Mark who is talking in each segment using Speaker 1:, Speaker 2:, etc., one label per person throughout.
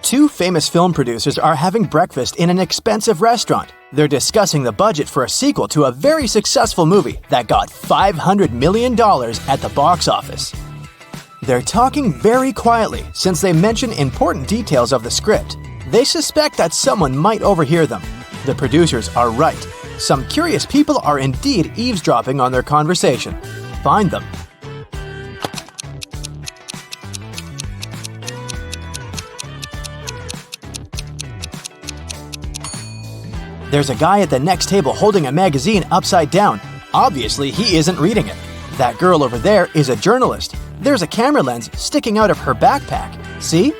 Speaker 1: Two famous film producers are having breakfast in an expensive restaurant. They're discussing the budget for a sequel to a very successful movie that got $500 million at the box office. They're talking very quietly since they mention important details of the script. They suspect that someone might overhear them. The producers are right. Some curious people are indeed eavesdropping on their conversation. Find them. There's a guy at the next table holding a magazine upside down. Obviously, he isn't reading it. That girl over there is a journalist. There's a camera lens sticking out of her backpack. See?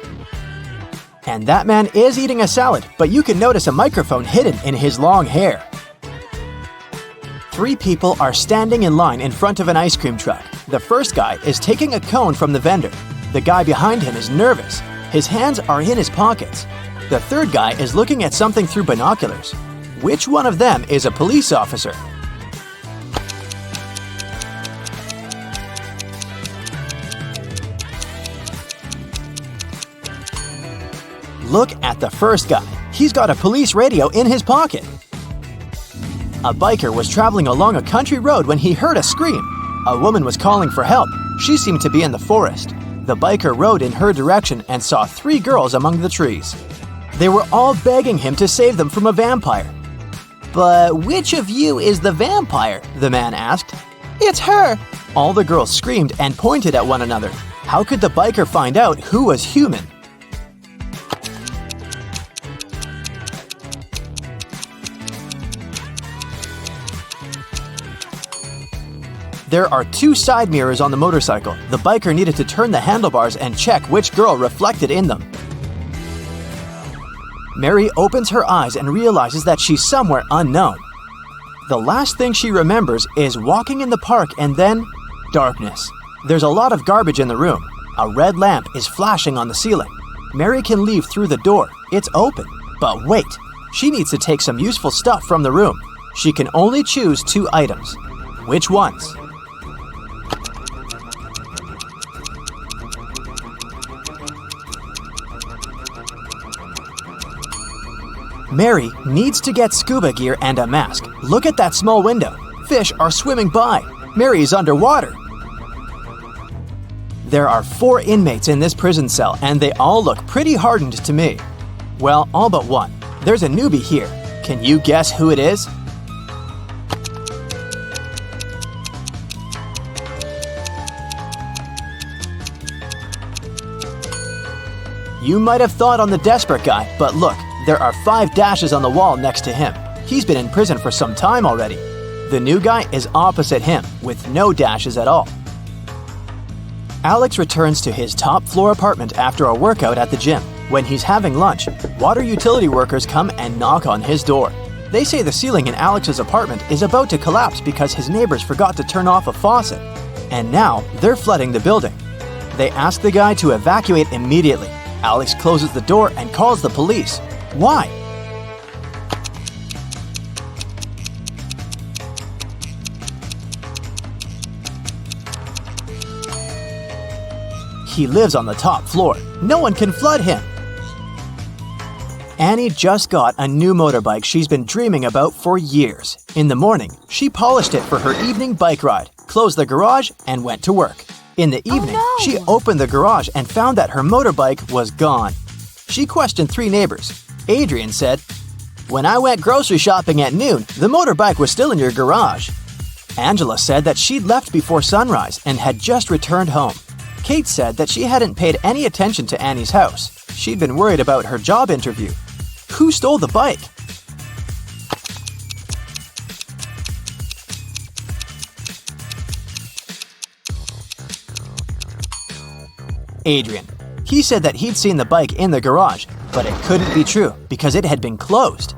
Speaker 1: And that man is eating a salad, but you can notice a microphone hidden in his long hair. Three people are standing in line in front of an ice cream truck. The first guy is taking a cone from the vendor. The guy behind him is nervous. His hands are in his pockets. The third guy is looking at something through binoculars. Which one of them is a police officer? Look at the first guy. He's got a police radio in his pocket. A biker was traveling along a country road when he heard a scream. A woman was calling for help. She seemed to be in the forest. The biker rode in her direction and saw three girls among the trees. They were all begging him to save them from a vampire. "But which of you is the vampire?" the man asked. "It's her!" All the girls screamed and pointed at one another. How could the biker find out who was human? There are two side mirrors on the motorcycle. The biker needed to turn the handlebars and check which girl reflected in them. Mary opens her eyes and realizes that she's somewhere unknown. The last thing she remembers is walking in the park and then darkness. There's a lot of garbage in the room. A red lamp is flashing on the ceiling. Mary can leave through the door. It's open. But wait, she needs to take some useful stuff from the room. She can only choose two items. Which ones? Mary needs to get scuba gear and a mask. Look at that small window. Fish are swimming by. Mary is underwater. There are 4 inmates in this prison cell, and they all look pretty hardened to me. Well, all but one. There's a newbie here. Can you guess who it is? You might have thought on the desperate guy, but look, there are 5 dashes on the wall next to him. He's been in prison for some time already. The new guy is opposite him, with no dashes at all. Alex returns to his top-floor apartment after a workout at the gym. When he's having lunch, water utility workers come and knock on his door. They say the ceiling in Alex's apartment is about to collapse because his neighbors forgot to turn off a faucet. And now, they're flooding the building. They ask the guy to evacuate immediately. Alex closes the door and calls the police. Why? He lives on the top floor. No one can flood him. Annie just got a new motorbike she's been dreaming about for years. In the morning, she polished it for her evening bike ride, closed the garage, and went to work. In the evening, she opened the garage and found that her motorbike was gone. She questioned 3 neighbors. Adrian said, "When I went grocery shopping at noon, the motorbike was still in your garage." Angela said that she'd left before sunrise and had just returned home. Kate said that she hadn't paid any attention to Annie's house. She'd been worried about her job interview. Who stole the bike? Adrian. He said that he'd seen the bike in the garage, but it couldn't be true because it had been closed.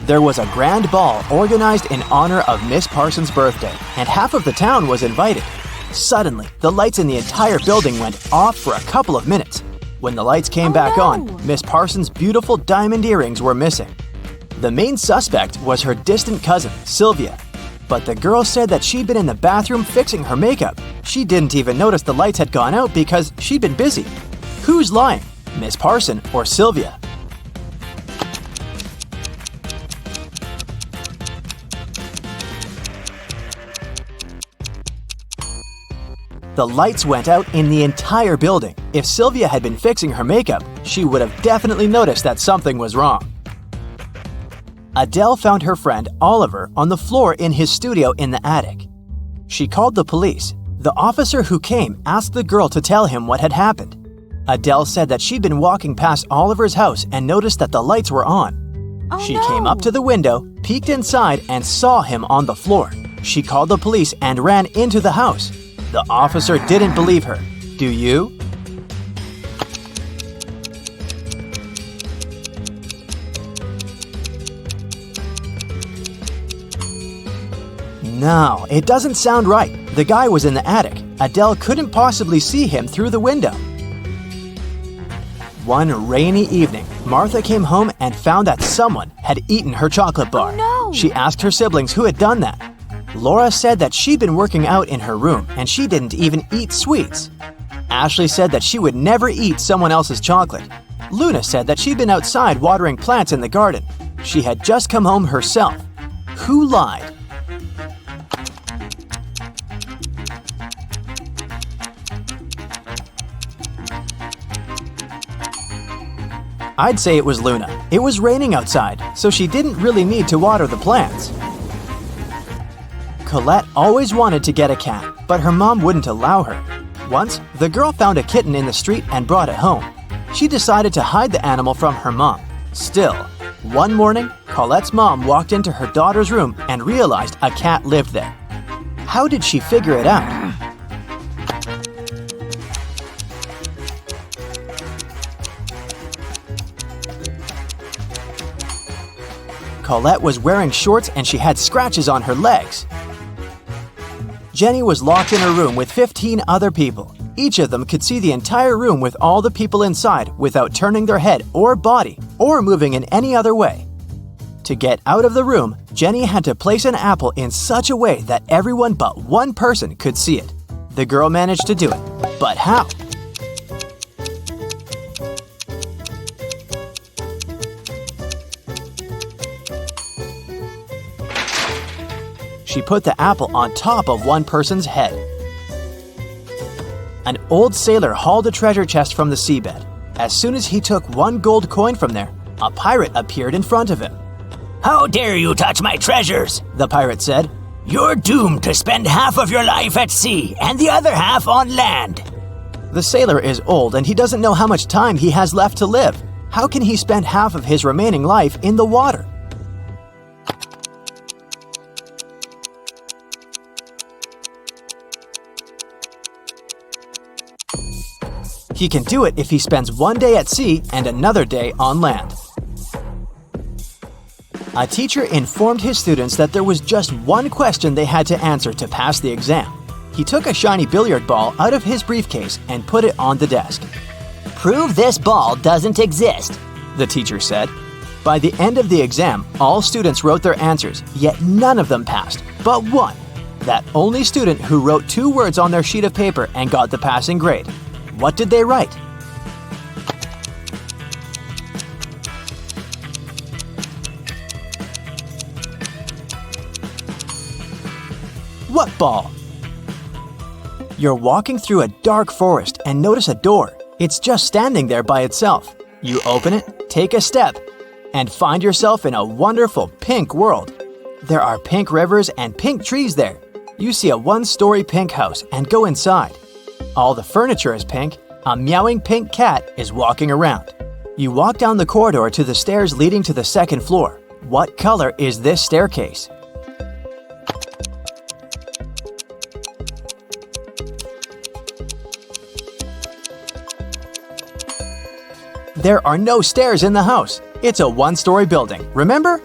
Speaker 1: There was a grand ball organized in honor of Miss Parsons' birthday, and half of the town was invited. Suddenly, the lights in the entire building went off for a couple of minutes. When the lights came back on, Miss Parsons' beautiful diamond earrings were missing. The main suspect was her distant cousin, Sylvia. But the girl said that she'd been in the bathroom fixing her makeup. She didn't even notice the lights had gone out because she'd been busy. Who's lying? Miss Parson or Sylvia? The lights went out in the entire building. If Sylvia had been fixing her makeup, she would have definitely noticed that something was wrong. Adele found her friend Oliver on the floor in his studio in the attic. She called the police. The officer who came asked the girl to tell him what had happened. Adele said that she'd been walking past Oliver's house and noticed that the lights were on. She came up to the window, peeked inside, and saw him on the floor. She called the police and ran into the house. The officer didn't believe her. Do you? No, it doesn't sound right. The guy was in the attic. Adele couldn't possibly see him through the window. One rainy evening, Martha came home and found that someone had eaten her chocolate bar.
Speaker 2: Oh, no.
Speaker 1: She asked her siblings who had done that. Laura said that she'd been working out in her room and she didn't even eat sweets. Ashley said that she would never eat someone else's chocolate. Luna said that she'd been outside watering plants in the garden. She had just come home herself. Who lied? I'd say it was Luna. It was raining outside, so she didn't really need to water the plants. Colette always wanted to get a cat, but her mom wouldn't allow her. Once, the girl found a kitten in the street and brought it home. She decided to hide the animal from her mom. Still, one morning, Colette's mom walked into her daughter's room and realized a cat lived there. How did she figure it out? Colette was wearing shorts and she had scratches on her legs. Jenny was locked in her room with 15 other people. Each of them could see the entire room with all the people inside without turning their head or body or moving in any other way. To get out of the room, Jenny had to place an apple in such a way that everyone but one person could see it. The girl managed to do it, but how? She put the apple on top of one person's head. An old sailor hauled a treasure chest from the seabed. As soon as he took one gold coin from there, a pirate appeared in front of him.
Speaker 3: "How dare you touch my treasures?"
Speaker 1: the pirate said.
Speaker 3: "You're doomed to spend half of your life at sea and the other half on land."
Speaker 1: The sailor is old and he doesn't know how much time he has left to live. How can he spend half of his remaining life in the water? He can do it if he spends one day at sea and another day on land. A teacher informed his students that there was just one question they had to answer to pass the exam. He took a shiny billiard ball out of his briefcase and put it on the desk.
Speaker 3: "Prove this ball doesn't exist,"
Speaker 1: the teacher said. By the end of the exam, all students wrote their answers, yet none of them passed, but one. That only student who wrote 2 words on their sheet of paper and got the passing grade. What did they write? What ball? You're walking through a dark forest and notice a door. It's just standing there by itself. You open it, take a step, and find yourself in a wonderful pink world. There are pink rivers and pink trees there. You see a 1-story pink house and go inside. All the furniture is pink. A meowing pink cat is walking around. You walk down the corridor to the stairs leading to the 2nd floor. What color is this staircase? There are no stairs in the house. It's a 1-story building, remember?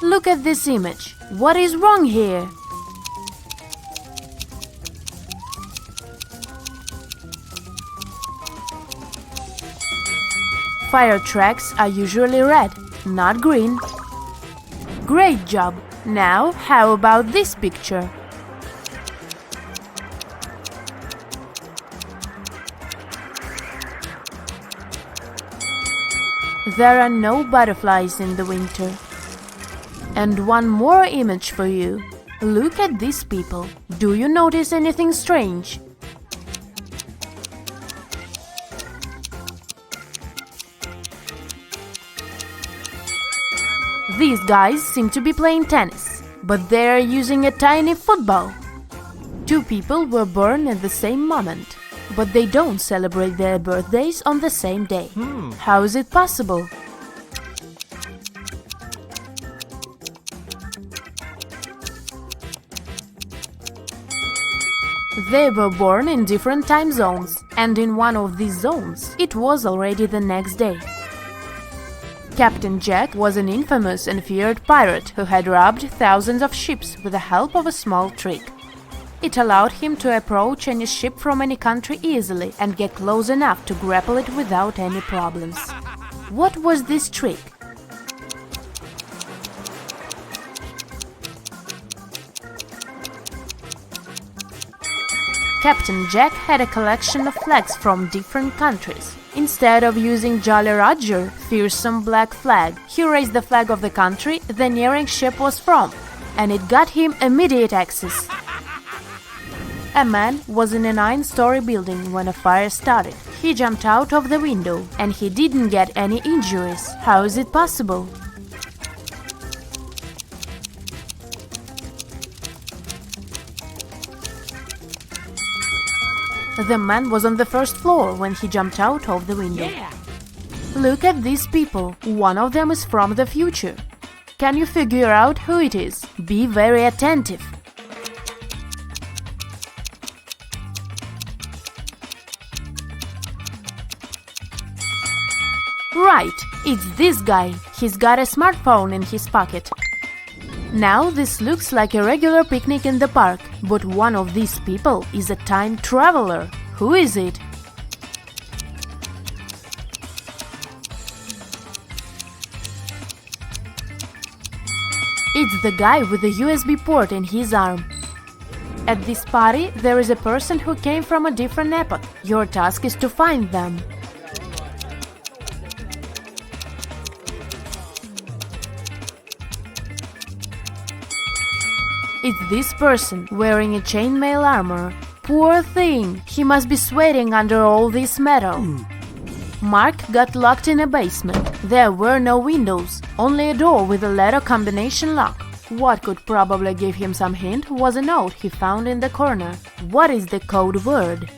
Speaker 2: Look at this image. What is wrong here? Fire tracks are usually red, not green. Great job! Now, how about this picture? There are no butterflies in the winter. And one more image for you. Look at these people. Do you notice anything strange? These guys seem to be playing tennis, but they are using a tiny football. Two people were born at the same moment, but they don't celebrate their birthdays on the same day. How is it possible? They were born in different time zones, and in one of these zones, it was already the next day. Captain Jack was an infamous and feared pirate who had robbed thousands of ships with the help of a small trick. It allowed him to approach any ship from any country easily and get close enough to grapple it without any problems. What was this trick? Captain Jack had a collection of flags from different countries. Instead of using Jolly Roger, fearsome black flag, he raised the flag of the country the nearing ship was from, and it got him immediate access. A man was in a 9-story building when a fire started. He jumped out of the window, and he didn't get any injuries. How is it possible? The man was on the first floor when he jumped out of the window. Look at these people. One of them is from the future. Can you figure out who it is? Be very attentive. Right, it's this guy. He's got a smartphone in his pocket. Now this looks like a regular picnic in the park, but one of these people is a time traveler. Who is it? It's the guy with the USB port in his arm. At this party, there is a person who came from a different epoch. Your task is to find them. It's this person, wearing a chainmail armor. Poor thing, he must be sweating under all this metal. Mark got locked in a basement. There were no windows, only a door with a letter combination lock. What could probably give him some hint was a note he found in the corner. What is the code word?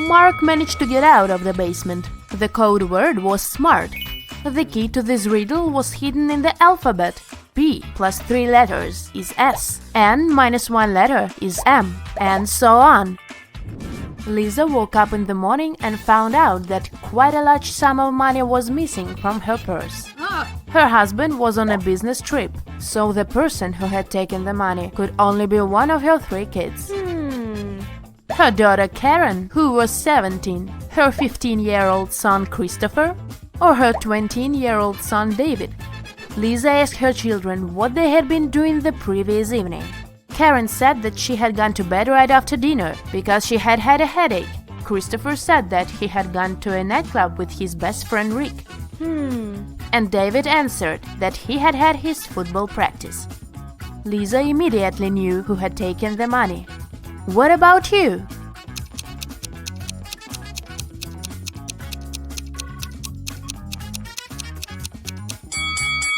Speaker 2: Mark managed to get out of the basement. The code word was smart. The key to this riddle was hidden in the alphabet. P plus 3 letters is S, N minus 1 letter is M, and so on. Lisa woke up in the morning and found out that quite a large sum of money was missing from her purse. Her husband was on a business trip, so the person who had taken the money could only be one of her 3 kids. Her daughter Karen, who was 17, her 15-year-old son Christopher, or her 20-year-old son David. Lisa asked her children what they had been doing the previous evening. Karen said that she had gone to bed right after dinner because she had had a headache. Christopher said that he had gone to a nightclub with his best friend Rick. And David answered that he had had his football practice. Lisa immediately knew who had taken the money. What about you?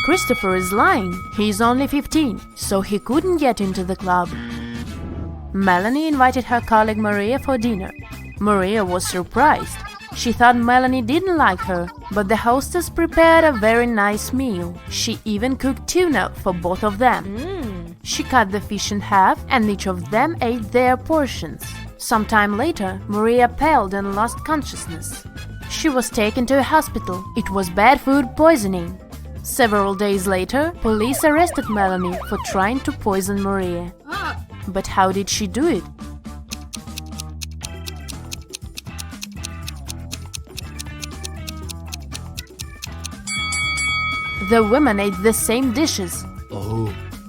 Speaker 2: Christopher is lying. He's only 15, so he couldn't get into the club. Melanie invited her colleague Maria for dinner. Maria was surprised. She thought Melanie didn't like her, but the hostess prepared a very nice meal. She even cooked tuna for both of them. She cut the fish in half, and each of them ate their portions. Sometime later, Maria paled and lost consciousness. She was taken to a hospital. It was bad food poisoning. Several days later, police arrested Melanie for trying to poison Maria. But how did she do it? The women ate the same dishes.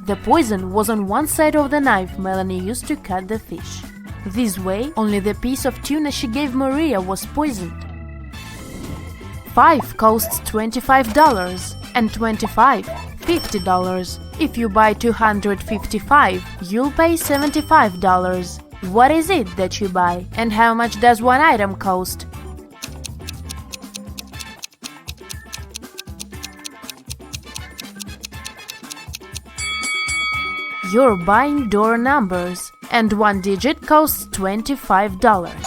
Speaker 2: The poison was on one side of the knife Melanie used to cut the fish. This way, only the piece of tuna she gave Maria was poisoned. 5 costs $25 and 25 $50. If you buy 255, you'll pay $75. What is it that you buy, and how much does one item cost? You're buying door numbers, and one digit costs $25.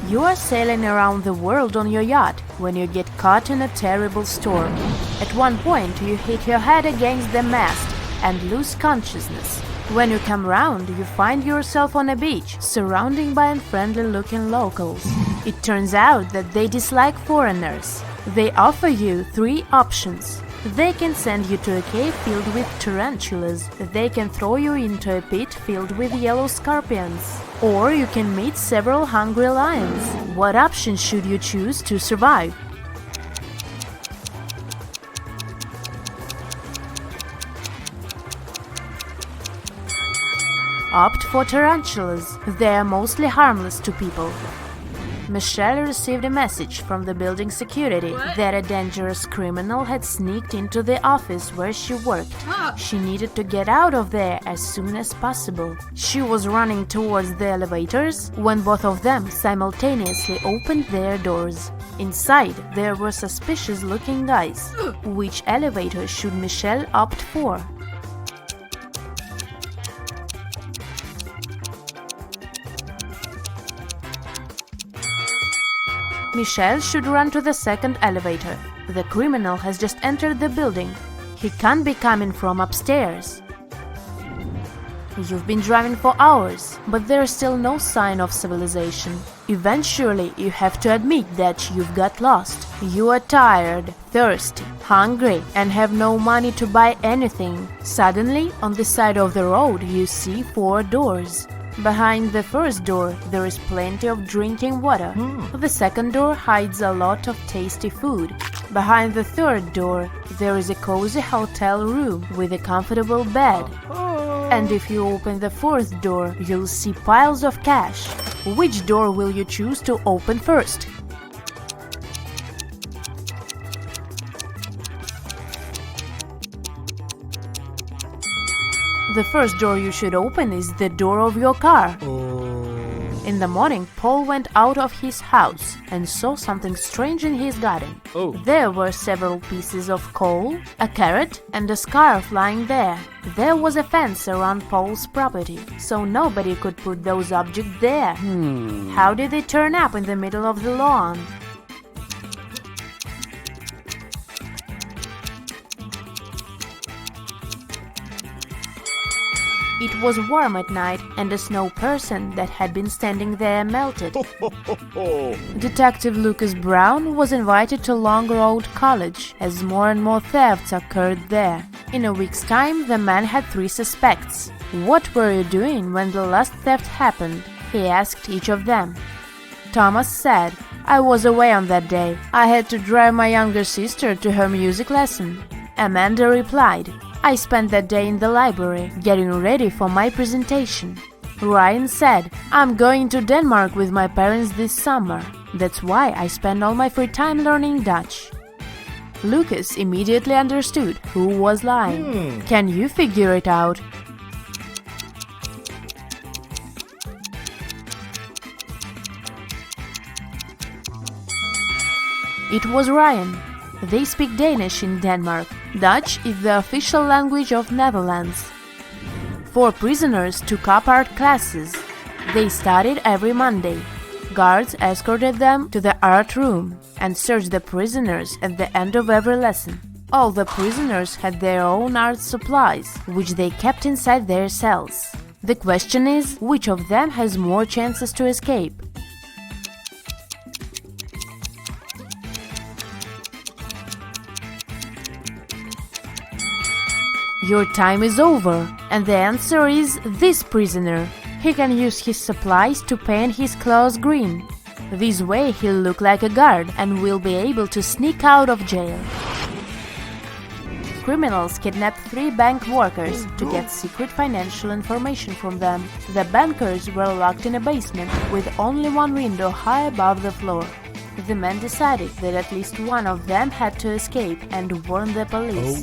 Speaker 2: You are sailing around the world on your yacht when you get caught in a terrible storm. At one point, you hit your head against the mast and lose consciousness. When you come round, you find yourself on a beach, surrounded by unfriendly-looking locals. It turns out that they dislike foreigners. They offer you 3 options. They can send you to a cave filled with tarantulas. They can throw you into a pit filled with yellow scorpions. Or you can meet several hungry lions. What option should you choose to survive? Opt for tarantulas. They are mostly harmless to people. Michelle received a message from the building security that a dangerous criminal had sneaked into the office where she worked. She needed to get out of there as soon as possible. She was running towards the elevators when both of them simultaneously opened their doors. Inside, there were suspicious-looking guys. Which elevator should Michelle opt for? Michelle should run to the second elevator. The criminal has just entered the building. He can't be coming from upstairs. You've been driving for hours, but there's still no sign of civilization. Eventually, you have to admit that you've got lost. You are tired, thirsty, hungry, and have no money to buy anything. Suddenly, on the side of the road, you see 4 doors. Behind the first door, there is plenty of drinking water. The second door hides a lot of tasty food. Behind the third door, there is a cozy hotel room with a comfortable bed. And if you open the fourth door, you'll see piles of cash. Which door will you choose to open first? The first door you should open is the door of your car. In the morning, Paul went out of his house and saw something strange in his garden. There were several pieces of coal, a carrot, and a scarf lying there. There was a fence around Paul's property, so nobody could put those objects there. How did they turn up in the middle of the lawn? It was warm at night, and a snow person that had been standing there melted. Detective Lucas Brown was invited to Long Road College, as more and more thefts occurred there. In a week's time, the man had 3 suspects. "What were you doing when the last theft happened?" he asked each of them. Thomas said, "I was away on that day. I had to drive my younger sister to her music lesson." Amanda replied, "I spent that day in the library, getting ready for my presentation." Ryan said, "I'm going to Denmark with my parents this summer. That's why I spend all my free time learning Dutch." Lucas immediately understood who was lying. Can you figure it out? It was Ryan. They speak Danish in Denmark. Dutch is the official language of Netherlands. 4 prisoners took up art classes. They studied every Monday. Guards escorted them to the art room and searched the prisoners at the end of every lesson. All the prisoners had their own art supplies, which they kept inside their cells. The question is, which of them has more chances to escape? Your time is over, and the answer is this prisoner. He can use his supplies to paint his clothes green. This way he'll look like a guard and will be able to sneak out of jail. criminals kidnapped 3 bank workers to get secret financial information from them. The bankers were locked in a basement with only one window high above the floor. The men decided that at least one of them had to escape and warn the police.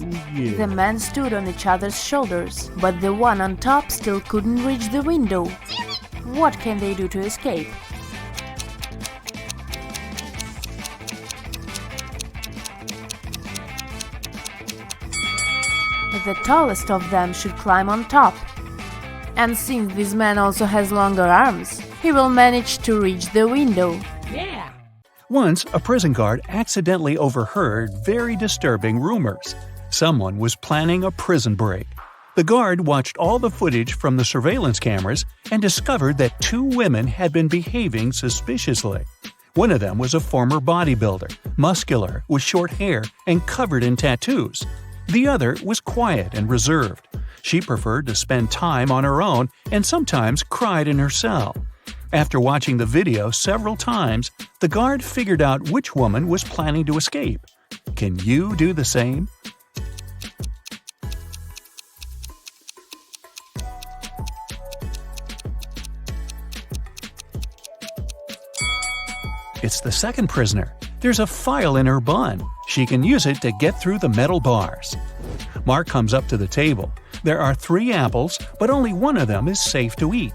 Speaker 2: The men stood on each other's shoulders, but the one on top still couldn't reach the window. What can they do to escape? The tallest of them should climb on top. And since this man also has longer arms, he will manage to reach the window.
Speaker 4: Once, a prison guard accidentally overheard very disturbing rumors. Someone was planning a prison break. The guard watched all the footage from the surveillance cameras and discovered that 2 women had been behaving suspiciously. One of them was a former bodybuilder, muscular, with short hair, and covered in tattoos. The other was quiet and reserved. She preferred to spend time on her own and sometimes cried in her cell. After watching the video several times, the guard figured out which woman was planning to escape. Can you do the same? It's the second prisoner. There's a file in her bun. She can use it to get through the metal bars. Mark comes up to the table. There are 3 apples, but only one of them is safe to eat.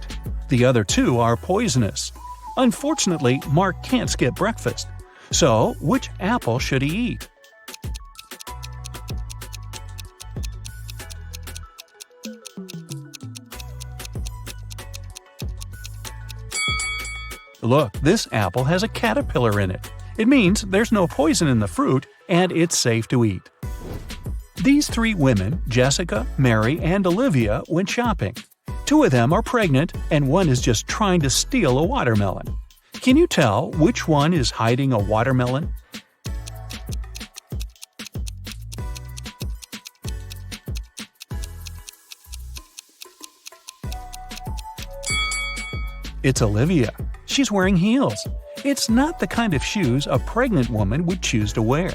Speaker 4: The other 2 are poisonous. Unfortunately, Mark can't skip breakfast. So, which apple should he eat? Look, this apple has a caterpillar in it. It means there's no poison in the fruit and it's safe to eat. These 3 women, Jessica, Mary, and Olivia, went shopping. 2 of them are pregnant and one is just trying to steal a watermelon. Can you tell which one is hiding a watermelon? It's Olivia. She's wearing heels. It's not the kind of shoes a pregnant woman would choose to wear.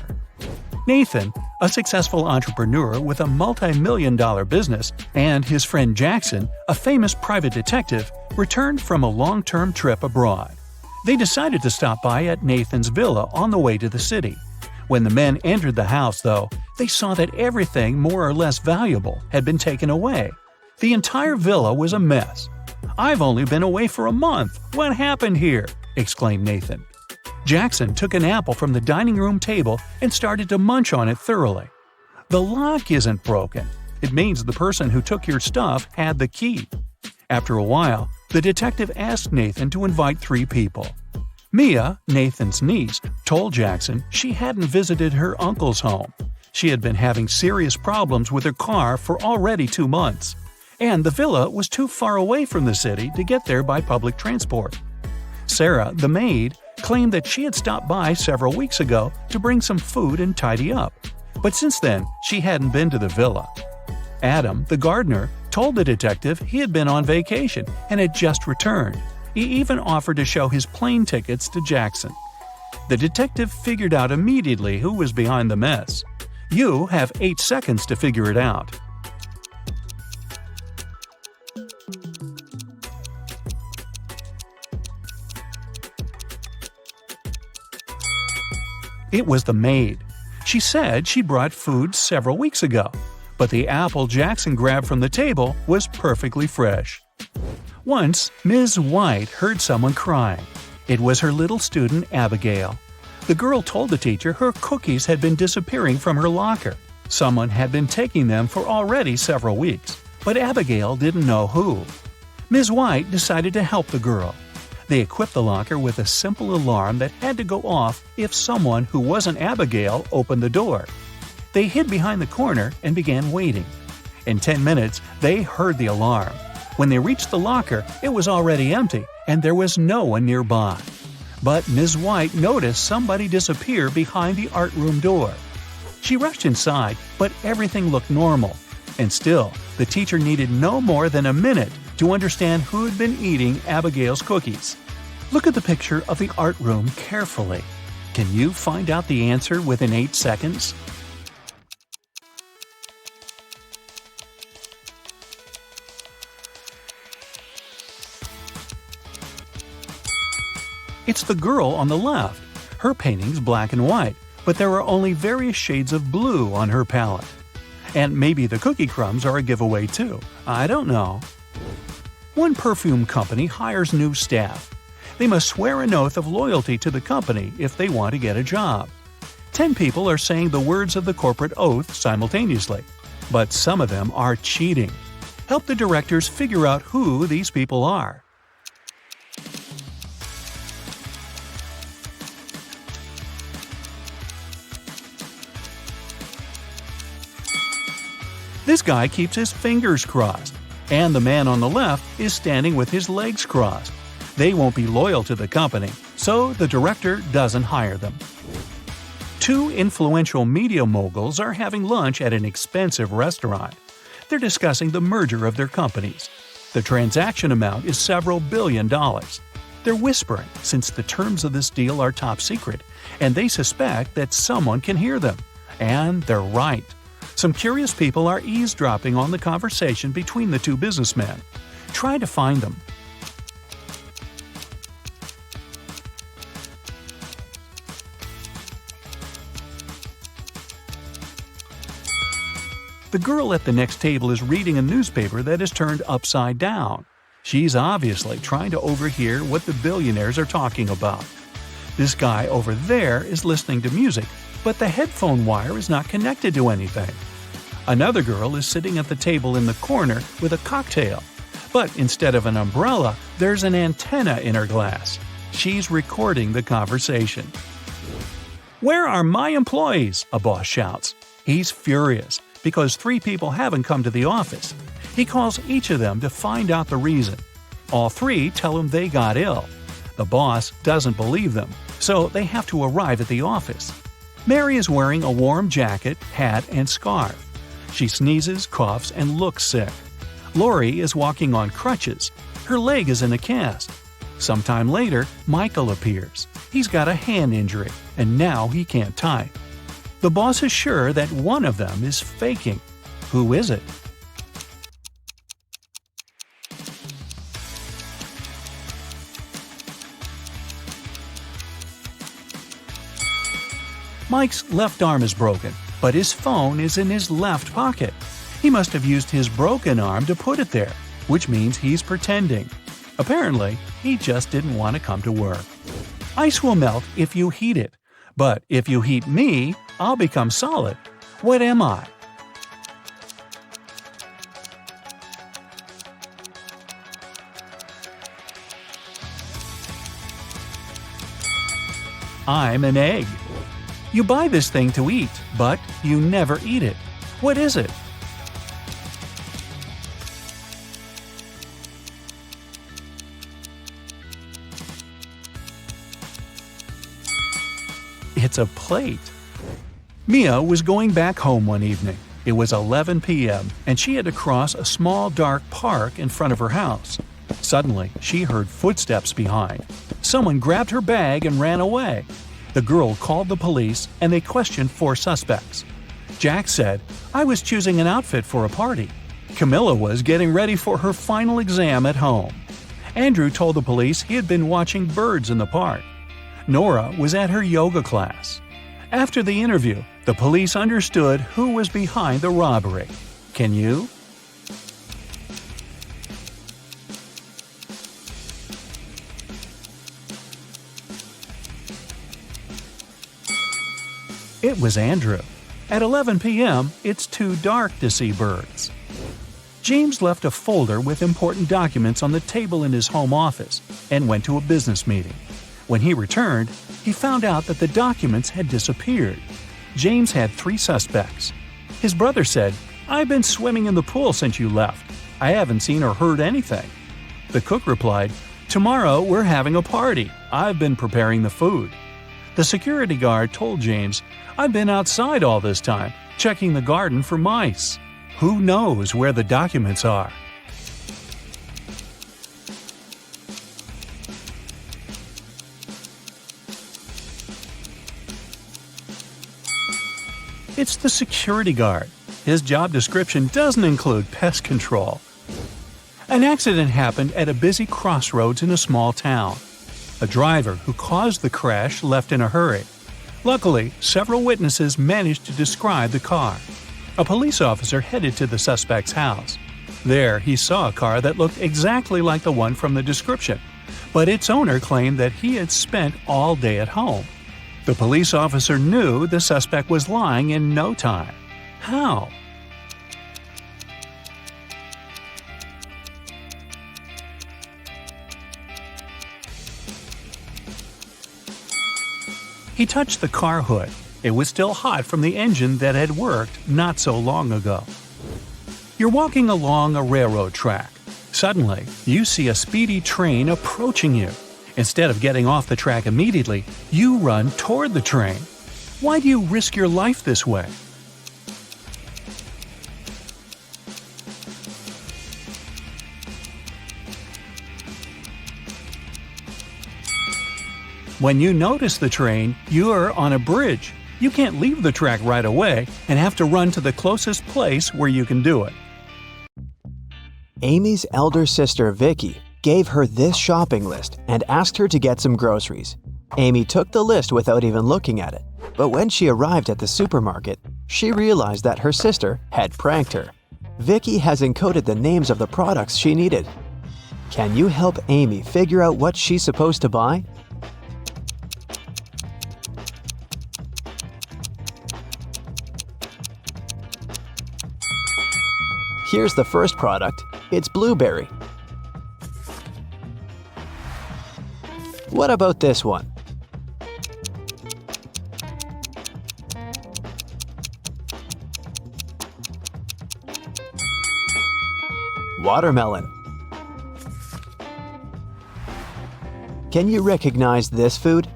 Speaker 4: Nathan, a successful entrepreneur with a multi-million-dollar business, and his friend Jackson, a famous private detective, returned from a long-term trip abroad. They decided to stop by at Nathan's villa on the way to the city. When the men entered the house, though, they saw that everything more or less valuable had been taken away. The entire villa was a mess. "I've only been away for a month. What happened here?" exclaimed Nathan. Jackson took an apple from the dining room table and started to munch on it thoroughly. "The lock isn't broken. It means the person who took your stuff had the key." After a while, the detective asked Nathan to invite 3 people. Mia, Nathan's niece, told Jackson she hadn't visited her uncle's home. She had been having serious problems with her car for already 2 months, and the villa was too far away from the city to get there by public transport. Sarah, the maid, claimed that she had stopped by several weeks ago to bring some food and tidy up, but since then she hadn't been to the villa. Adam, the gardener, told the detective he had been on vacation and had just returned. He even offered to show his plane tickets to Jackson. The detective figured out immediately who was behind the mess. You have 8 seconds to figure it out. It was the maid. She said she brought food several weeks ago, but the apple Jackson grabbed from the table was perfectly fresh. Once, Ms. White heard someone crying. It was her little student, Abigail. The girl told the teacher her cookies had been disappearing from her locker. Someone had been taking them for already several weeks, but Abigail didn't know who. Ms. White decided to help the girl. They equipped the locker with a simple alarm that had to go off if someone who wasn't Abigail opened the door. They hid behind the corner and began waiting. In 10 minutes, they heard the alarm. When they reached the locker, it was already empty and there was no one nearby. But Ms. White noticed somebody disappear behind the art room door. She rushed inside, but everything looked normal. And still, the teacher needed no more than a minute to understand who had been eating Abigail's cookies. Look at the picture of the art room carefully. Can you find out the answer within 8 seconds? It's the girl on the left. Her painting's black and white, but there are only various shades of blue on her palette. And maybe the cookie crumbs are a giveaway too. I don't know. One perfume company hires new staff. They must swear an oath of loyalty to the company if they want to get a job. 10 people are saying the words of the corporate oath simultaneously, but some of them are cheating. Help the directors figure out who these people are. This guy keeps his fingers crossed, and the man on the left is standing with his legs crossed. They won't be loyal to the company, so the director doesn't hire them. Two influential media moguls are having lunch at an expensive restaurant. They're discussing the merger of their companies. The transaction amount is several $billion. They're whispering since the terms of this deal are top secret, and they suspect that someone can hear them. And they're right. Some curious people are eavesdropping on the conversation between the two businessmen. Try to find them. The girl at the next table is reading a newspaper that is turned upside down. She's obviously trying to overhear what the billionaires are talking about. This guy over there is listening to music, but the headphone wire is not connected to anything. Another girl is sitting at the table in the corner with a cocktail, but instead of an umbrella, there's an antenna in her glass. She's recording the conversation. "Where are my employees?" a boss shouts. He's furious because 3 people haven't come to the office. He calls each of them to find out the reason. All 3 tell him they got ill. The boss doesn't believe them, so they have to arrive at the office. Mary is wearing a warm jacket, hat, and scarf. She sneezes, coughs, and looks sick. Lori is walking on crutches. Her leg is in a cast. Sometime later, Michael appears. He's got a hand injury, and now he can't type. The boss is sure that one of them is faking. Who is it? Mike's left arm is broken, but his phone is in his left pocket. He must have used his broken arm to put it there, which means he's pretending. Apparently, he just didn't want to come to work. Ice will melt if you heat it, but if you heat me, I'll become solid. What am I? I'm an egg. You buy this thing to eat, but you never eat it. What is it? It's a plate. Mia was going back home one evening. It was 11 p.m., and she had to cross a small dark park in front of her house. Suddenly, she heard footsteps behind. Someone grabbed her bag and ran away. The girl called the police, and they questioned 4 suspects. Jack said, "I was choosing an outfit for a party." Camilla was getting ready for her final exam at home. Andrew told the police he had been watching birds in the park. Nora was at her yoga class. After the interview, the police understood who was behind the robbery. Can you? It was Andrew. At 11 p.m., it's too dark to see birds. James left a folder with important documents on the table in his home office and went to a business meeting. When he returned, he found out that the documents had disappeared. James had 3 suspects. His brother said, "I've been swimming in the pool since you left. I haven't seen or heard anything." The cook replied, "Tomorrow we're having a party. I've been preparing the food." The security guard told James, "I've been outside all this time, checking the garden for mice." Who knows where the documents are? It's the security guard. His job description doesn't include pest control. An accident happened at a busy crossroads in a small town. A driver who caused the crash left in a hurry. Luckily, several witnesses managed to describe the car. A police officer headed to the suspect's house. There, he saw a car that looked exactly like the one from the description, but its owner claimed that he had spent all day at home. The police officer knew the suspect was lying in no time. How? He touched the car hood. It was still hot from the engine that had worked not so long ago. You're walking along a railroad track. Suddenly, you see a speedy train approaching you. Instead of getting off the track immediately, you run toward the train. Why do you risk your life this way? When you notice the train, you're on a bridge. You can't leave the track right away and have to run to the closest place where you can do it.
Speaker 1: Amy's elder sister Vicky gave her this shopping list and asked her to get some groceries. Amy took the list without even looking at it, but when she arrived at the supermarket, she realized that her sister had pranked her. Vicky has encoded the names of the products she needed. Can you help Amy figure out what she's supposed to buy? Here's the first product. It's blueberry. What about this one? Watermelon. Can you recognize this food?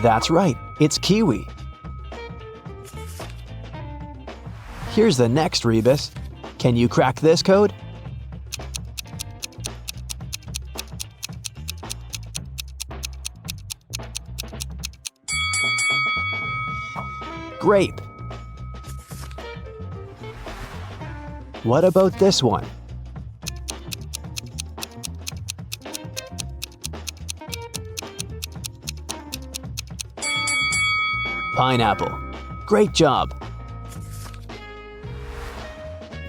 Speaker 1: That's right, it's kiwi. Here's the next rebus. Can you crack this code? Grape. What about this one? Pineapple. Great job.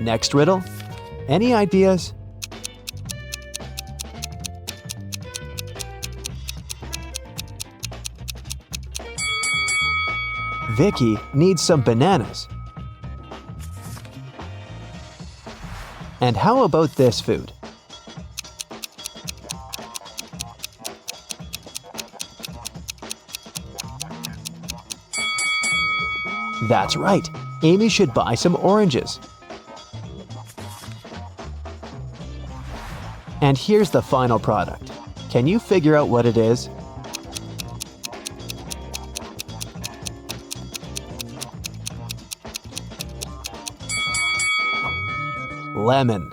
Speaker 1: Next riddle. Any ideas? Vicky needs some bananas. And how about this food? That's right. Amy should buy some oranges. And here's the final product. Can you figure out what it is? Lemon.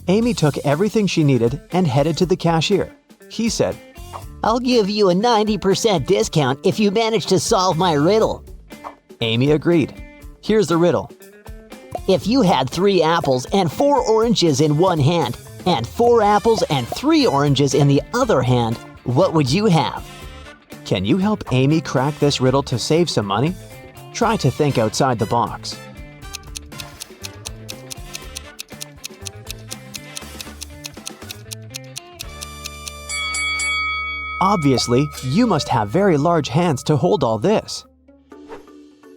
Speaker 1: Amy took everything she needed and headed to the cashier. He said,
Speaker 3: I'll give you a 90% discount if you manage to solve my riddle.
Speaker 1: Amy agreed. Here's the riddle.
Speaker 3: If you had 3 apples and 4 oranges in one hand, and 4 apples and 3 oranges in the other hand, what would you have?
Speaker 1: Can you help Amy crack this riddle to save some money? Try to think outside the box. Obviously, you must have very large hands to hold all this.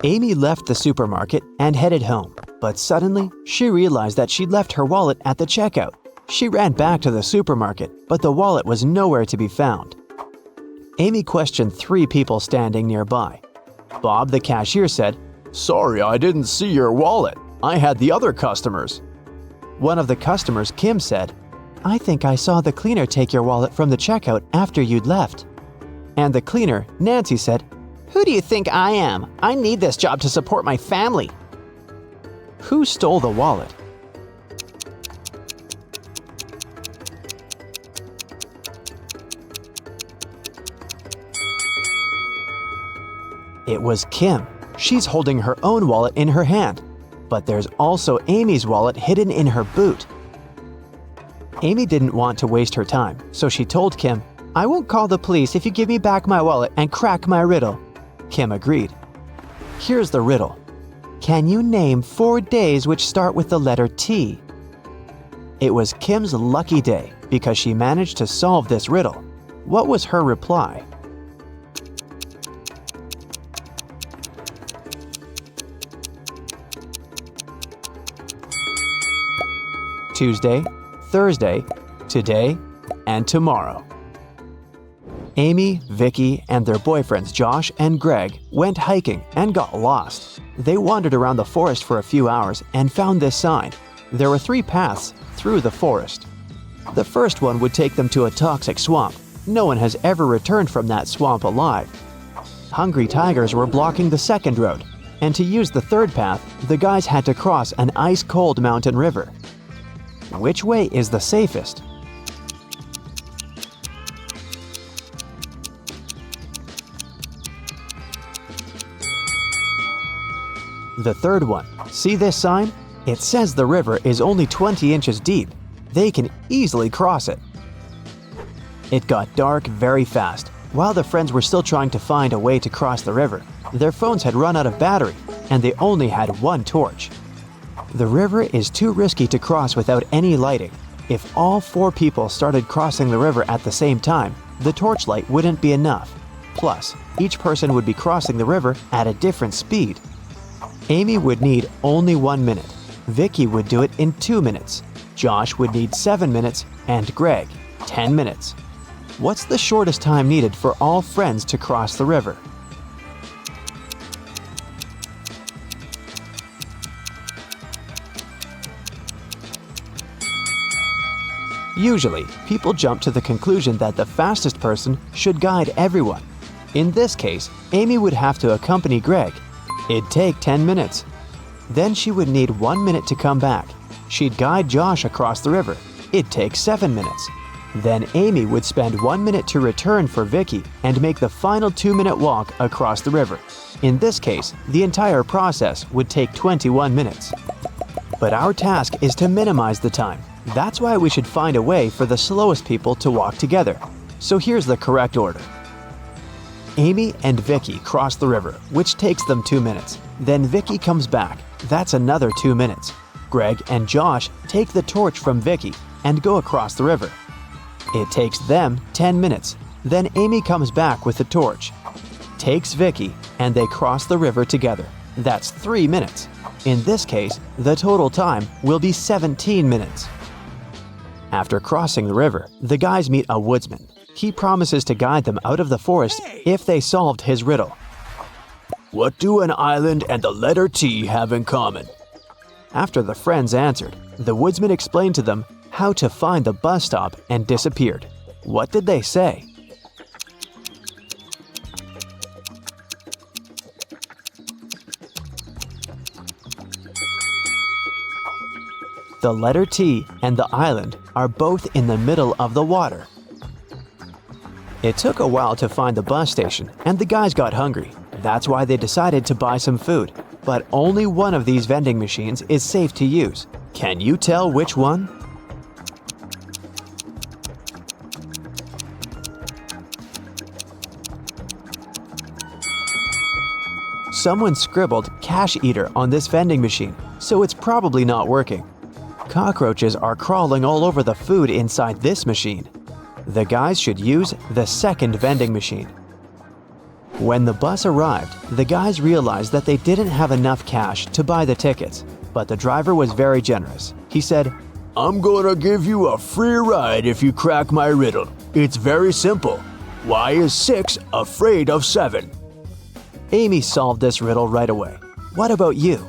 Speaker 1: Amy left the supermarket and headed home, but suddenly she realized that she'd left her wallet at the checkout. She ran back to the supermarket, but the wallet was nowhere to be found. Amy questioned 3 people standing nearby. Bob, the cashier, said, "Sorry, I didn't see your wallet. I had the other customers." One of the customers, Kim, said, "I think I saw the cleaner take your wallet from the checkout after you'd left." And the cleaner, Nancy, said, "Who do you think I am? I need this job to support my family." Who stole the wallet? It was Kim. She's holding her own wallet in her hand. But there's also Amy's wallet hidden in her boot. Amy didn't want to waste her time, so she told Kim, "I won't call the police if you give me back my wallet and crack my riddle." Kim agreed. Here's the riddle. Can you name 4 days which start with the letter T? It was Kim's lucky day because she managed to solve this riddle. What was her reply? Tuesday, Thursday, today, and tomorrow. Amy, Vicky, and their boyfriends Josh and Greg went hiking and got lost. They wandered around the forest for a few hours and found this sign. There were 3 paths through the forest. The first one would take them to a toxic swamp. No one has ever returned from that swamp alive. Hungry tigers were blocking the second road, and to use the third path, the guys had to cross an ice-cold mountain river. Which way is the safest? The third one. See this sign? It says the river is only 20 inches deep. They can easily cross it. It got dark very fast. While the friends were still trying to find a way to cross the river, their phones had run out of battery, and they only had 1 torch. The river is too risky to cross without any lighting. If all 4 people started crossing the river at the same time, the torchlight wouldn't be enough. Plus, each person would be crossing the river at a different speed. Amy would need only 1 minute. Vicky would do it in 2 minutes. Josh would need 7 minutes, and Greg, 10 minutes. What's the shortest time needed for all friends to cross the river? Usually, people jump to the conclusion that the fastest person should guide everyone. In this case, Amy would have to accompany Greg. It'd take 10 minutes. Then she would need 1 minute to come back. She'd guide Josh across the river. It'd take 7 minutes. Then Amy would spend 1 minute to return for Vicky and make the final 2-minute walk across the river. In this case, the entire process would take 21 minutes. But our task is to minimize the time. That's why we should find a way for the slowest people to walk together. So here's the correct order. Amy and Vicky cross the river, which takes them 2 minutes. Then Vicky comes back. That's another 2 minutes. Greg and Josh take the torch from Vicky and go across the river. It takes them 10 minutes. Then Amy comes back with the torch, takes Vicky, and they cross the river together. That's 3 minutes. In this case, the total time will be 17 minutes. After crossing the river, the guys meet a woodsman. He promises to guide them out of the forest if they solved his riddle. What do an island and the letter T have in common? After the friends answered, the woodsman explained to them how to find the bus stop and disappeared. What did they say? The letter T and the island are both in the middle of the water. It took a while to find the bus station, and the guys got hungry. That's why they decided to buy some food. But only one of these vending machines is safe to use. Can you tell which one? Someone scribbled "cash eater" on this vending machine, so it's probably not working. Cockroaches are crawling all over the food inside this machine. The guys should use the second vending machine. When the bus arrived, the guys realized that they didn't have enough cash to buy the tickets, but the driver was very generous. He said, "I'm gonna give you a free ride if you crack my riddle. It's very simple. Why is 6 afraid of 7? Amy solved this riddle right away. What about you?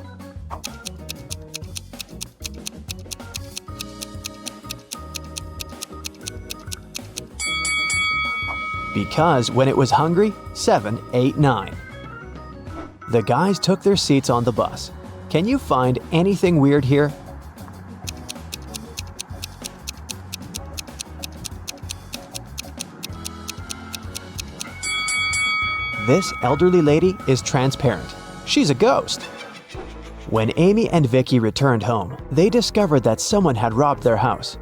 Speaker 1: Because when it was hungry, 7 ate 9. The guys took their seats on the bus. Can you find anything weird here? This elderly lady is transparent. She's a ghost. When Amy and Vicky returned home, they discovered that someone had robbed their house.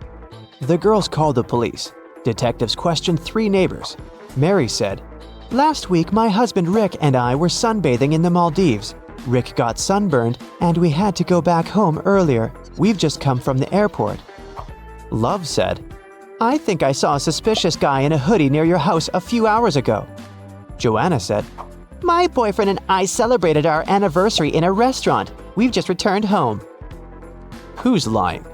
Speaker 1: The girls called the police. Detectives questioned 3 neighbors. Mary said, "Last week, my husband Rick and I were sunbathing in the Maldives. Rick got sunburned and we had to go back home earlier. We've just come from the airport." Love said, "I think I saw a suspicious guy in a hoodie near your house a few hours ago." Joanna said, "My boyfriend and I celebrated our anniversary in a restaurant. We've just returned home." Who's lying?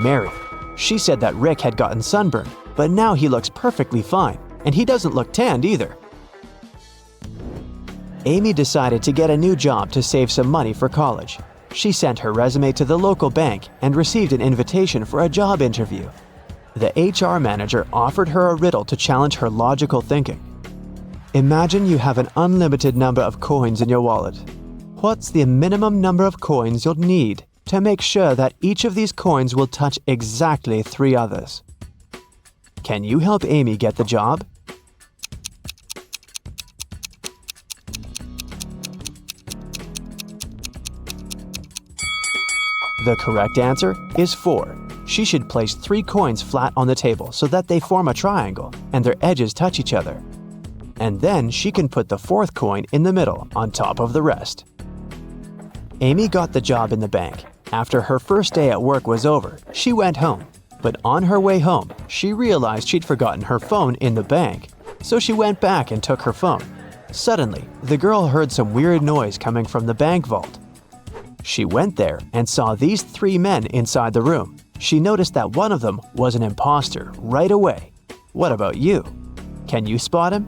Speaker 1: Mary. She said that Rick had gotten sunburned, but now he looks perfectly fine, and he doesn't look tanned either. Amy decided to get a new job to save some money for college. She sent her resume to the local bank and received an invitation for a job interview. The HR manager offered her a riddle to challenge her logical thinking. Imagine you have an unlimited number of coins in your wallet. What's the minimum number of coins you'll need to make sure that each of these coins will touch exactly 3 others? Can you help Amy get the job? The correct answer is 4. She should place 3 coins flat on the table so that they form a triangle and their edges touch each other. And then she can put the 4th coin in the middle on top of the rest. Amy got the job in the bank. After her first day at work was over, she went home. But on her way home, she realized she'd forgotten her phone in the bank. So she went back and took her phone. Suddenly, the girl heard some weird noise coming from the bank vault. She went there and saw these 3 men inside the room. She noticed that one of them was an imposter right away. What about you? Can you spot him?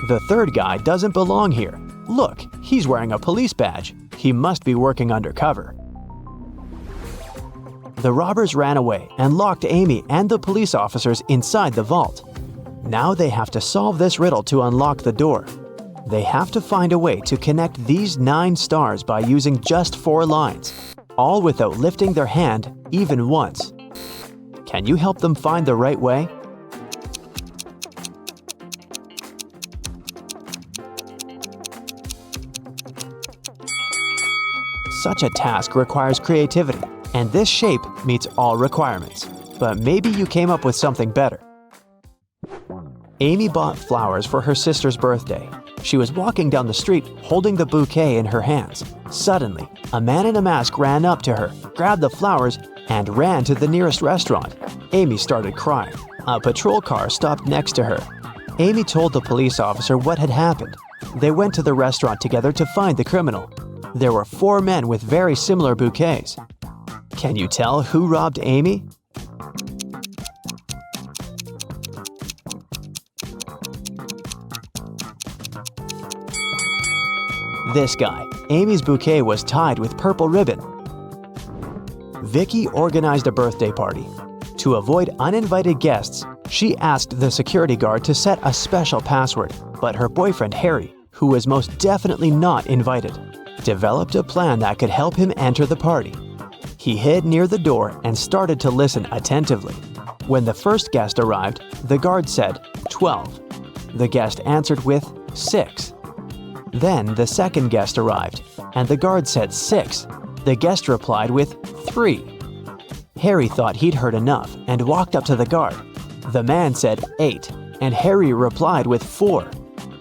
Speaker 1: The 3rd guy doesn't belong here. Look, he's wearing a police badge. He must be working undercover. The robbers ran away and locked Amy and the police officers inside the vault. Now they have to solve this riddle to unlock the door. They have to find a way to connect these 9 stars by using just 4 lines, all without lifting their hand even once. Can you help them find the right way? Such a task requires creativity, and this shape meets all requirements. But maybe you came up with something better. Amy bought flowers for her sister's birthday. She was walking down the street holding the bouquet in her hands. Suddenly, a man in a mask ran up to her, grabbed the flowers, and ran to the nearest restaurant. Amy started crying. A patrol car stopped next to her. Amy told the police officer what had happened. They went to the restaurant together to find the criminal. There were 4 men with very similar bouquets. Can you tell who robbed Amy? This guy. Amy's bouquet was tied with purple ribbon. Vicky organized a birthday party. To avoid uninvited guests, she asked the security guard to set a special password, but her boyfriend Harry, who was most definitely not invited, developed a plan that could help him enter the party. He hid near the door and started to listen attentively. When the first guest arrived, the guard said, 12. The guest answered with 6. Then the second guest arrived, and the guard said 6. The guest replied with 3. Harry thought he'd heard enough and walked up to the guard. The man said 8, and Harry replied with 4.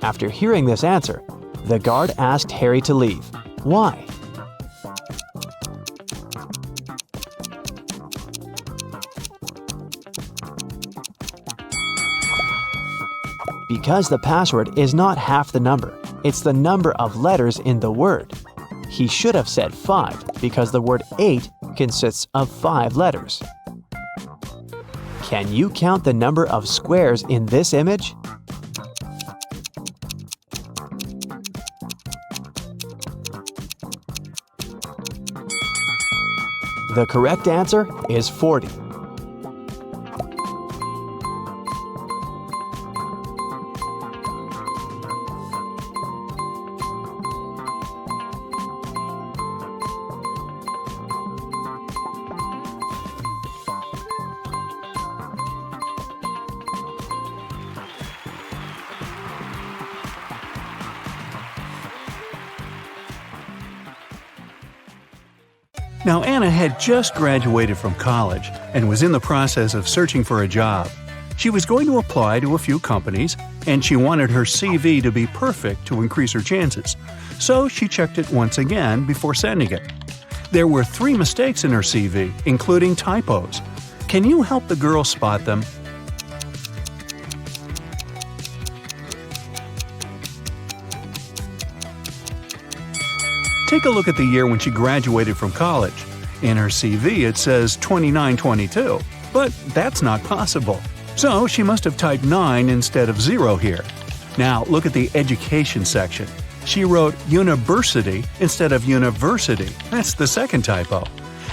Speaker 1: After hearing this answer, the guard asked Harry to leave. Why? Because the password is not half the number. It's the number of letters in the word. He should have said 5 because the word 8 consists of 5 letters. Can you count the number of squares in this image? The correct answer is 40.
Speaker 4: Now, Anna had just graduated from college and was in the process of searching for a job. She was going to apply to a few companies, and she wanted her CV to be perfect to increase her chances. So she checked it once again before sending it. There were 3 mistakes in her CV, including typos. Can you help the girl spot them? Take a look at the year when she graduated from college. In her CV it says 2922, but that's not possible. So she must have typed 9 instead of 0 here. Now look at the education section. She wrote university instead of university. That's the second typo.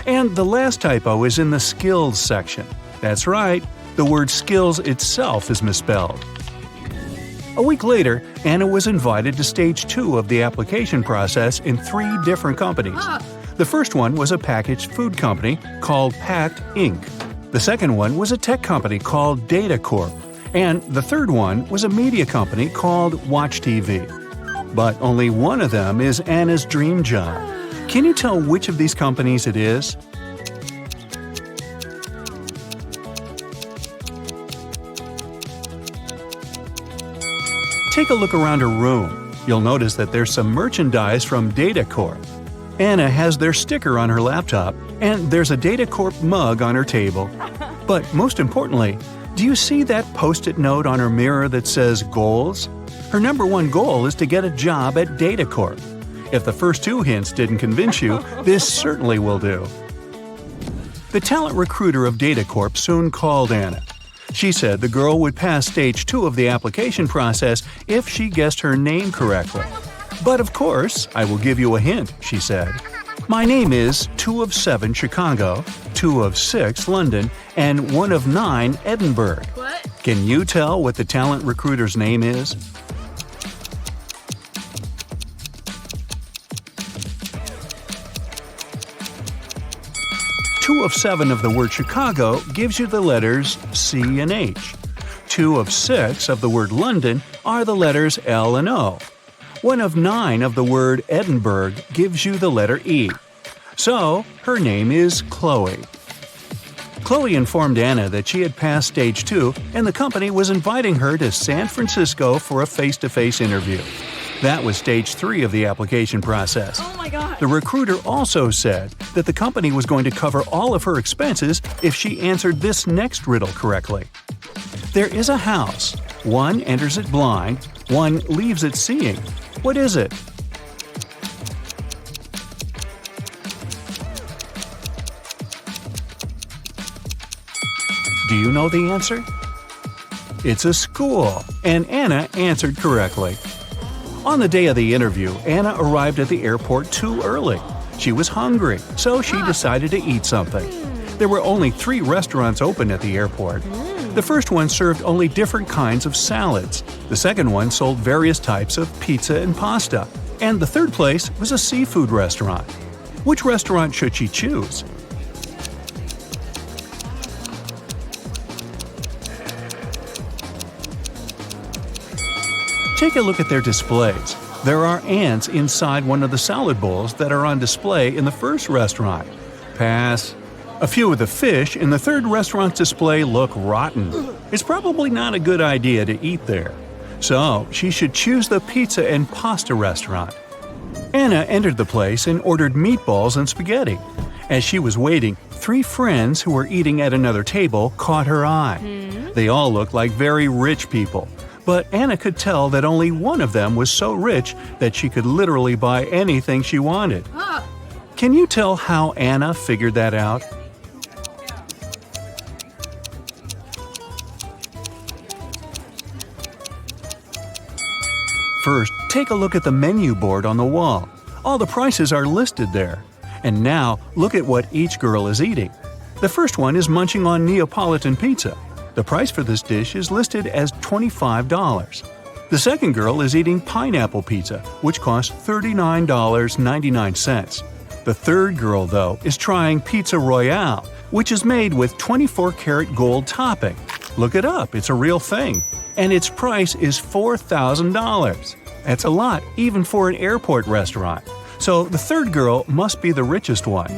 Speaker 4: And the last typo is in the skills section. That's right, the word skills itself is misspelled. A week later, Anna was invited to stage 2 of the application process in 3 different companies. The first one was a packaged food company called Packed Inc. The second one was a tech company called Data Corp. And the third one was a media company called Watch TV. But only one of them is Anna's dream job. Can you tell which of these companies it is? Take a look around her room. You'll notice that there's some merchandise from Data Corp. Anna has their sticker on her laptop, and there's a Data Corp mug on her table. But most importantly, do you see that Post-it note on her mirror that says goals? Her number 1 goal is to get a job at Data Corp. If the first 2 hints didn't convince you, this certainly will do. The talent recruiter of Data Corp soon called Anna. She said the girl would pass stage 2 of the application process if she guessed her name correctly. But of course, I will give you a hint, she said. My name is 2 of 7 Chicago, 2 of 6 London, and 1 of 9 Edinburgh.
Speaker 2: What?
Speaker 4: Can you tell what the talent recruiter's name is? Two of 7 of the word Chicago gives you the letters C and H. 2 of 6 of the word London are the letters L and O. 1 of 9 of the word Edinburgh gives you the letter E. So, her name is Chloe. Chloe informed Anna that she had passed stage 2 and the company was inviting her to San Francisco for a face-to-face interview. That was stage 3 of the application process.
Speaker 2: Oh my god.
Speaker 4: The recruiter also said that the company was going to cover all of her expenses if she answered this next riddle correctly. There is a house. One enters it blind, one leaves it seeing. What is it? Do you know the answer? It's a school, and Anna answered correctly. On the day of the interview, Anna arrived at the airport too early. She was hungry, so she decided to eat something. There were only 3 restaurants open at the airport. The first one served only different kinds of salads. The second one sold various types of pizza and pasta. And the third place was a seafood restaurant. Which restaurant should she choose? Take a look at their displays. There are ants inside one of the salad bowls that are on display in the first restaurant. Pass. A few of the fish in the third restaurant's display look rotten. It's probably not a good idea to eat there. So, she should choose the pizza and pasta restaurant. Anna entered the place and ordered meatballs and spaghetti. As she was waiting, 3 friends who were eating at another table caught her eye. They all looked like very rich people. But Anna could tell that only one of them was so rich that she could literally buy anything she wanted. Can you tell how Anna figured that out? First, take a look at the menu board on the wall. All the prices are listed there. And now, look at what each girl is eating. The first one is munching on Neapolitan pizza. The price for this dish is listed as $25. The second girl is eating pineapple pizza, which costs $39.99. The third girl, though, is trying Pizza Royale, which is made with 24-karat gold topping. Look it up, it's a real thing. And its price is $4,000. That's a lot, even for an airport restaurant. So the third girl must be the richest one.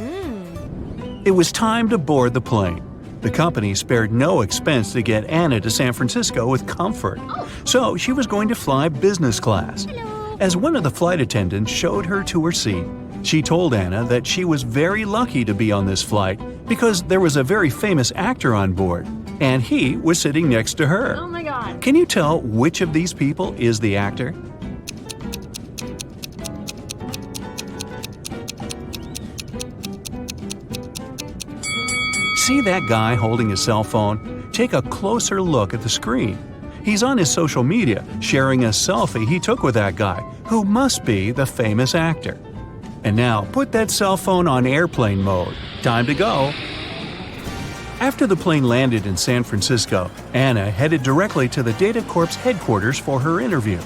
Speaker 4: It was time to board the plane. The company spared no expense to get Anna to San Francisco with comfort, so she was going to fly business class. As one of the flight attendants showed her to her seat, she told Anna that she was very lucky to be on this flight because there was a very famous actor on board, and he was sitting next to her.
Speaker 2: Oh my god.
Speaker 4: Can you tell which of these people is the actor? See that guy holding his cell phone? Take a closer look at the screen. He's on his social media sharing a selfie he took with that guy, who must be the famous actor. And now put that cell phone on airplane mode. Time to go. After the plane landed in San Francisco, Anna headed directly to the Data Corp's headquarters for her interview.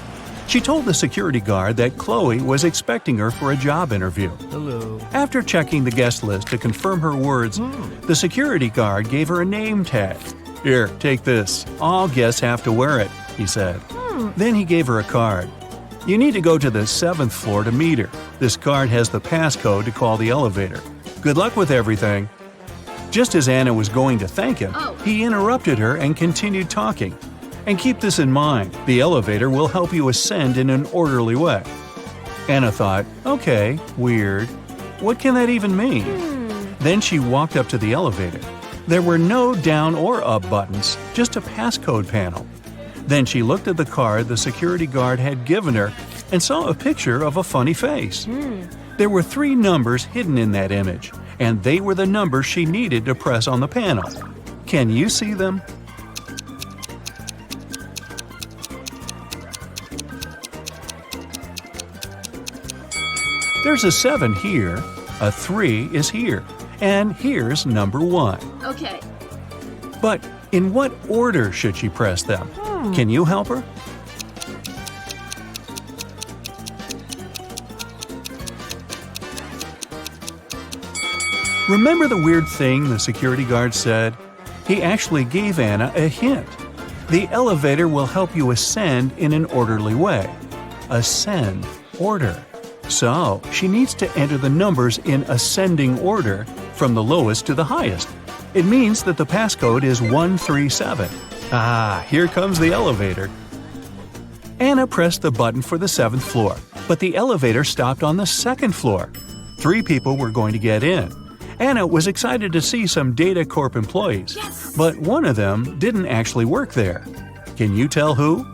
Speaker 4: She told the security guard that Chloe was expecting her for a job interview.
Speaker 1: Hello.
Speaker 4: After checking the guest list to confirm her words, the security guard gave her a name tag. "Here, take this. All guests have to wear it," he said. Then he gave her a card. "You need to go to the 7th floor to meet her. This card has the passcode to call the elevator. Good luck with everything." Just as Anna was going to thank him, he interrupted her and continued talking. "And keep this in mind, the elevator will help you ascend in an orderly way." Anna thought, okay, weird. What can that even mean? Then she walked up to the elevator. There were no down or up buttons, just a passcode panel. Then she looked at the card the security guard had given her and saw a picture of a funny face. There were 3 numbers hidden in that image, and they were the numbers she needed to press on the panel. Can you see them? There's a 7 here, a 3 is here, and here's number 1.
Speaker 2: Okay.
Speaker 4: But in what order should she press them? Can you help her? Remember the weird thing the security guard said? He actually gave Anna a hint. The elevator will help you ascend in an orderly way. Ascend, order. So, she needs to enter the numbers in ascending order from the lowest to the highest. It means that the passcode is 137. Ah, here comes the elevator. Anna pressed the button for the 7th floor, but the elevator stopped on the 2nd floor. 3 people were going to get in. Anna was excited to see some Data Corp employees, but one of them didn't actually work there. Can you tell who?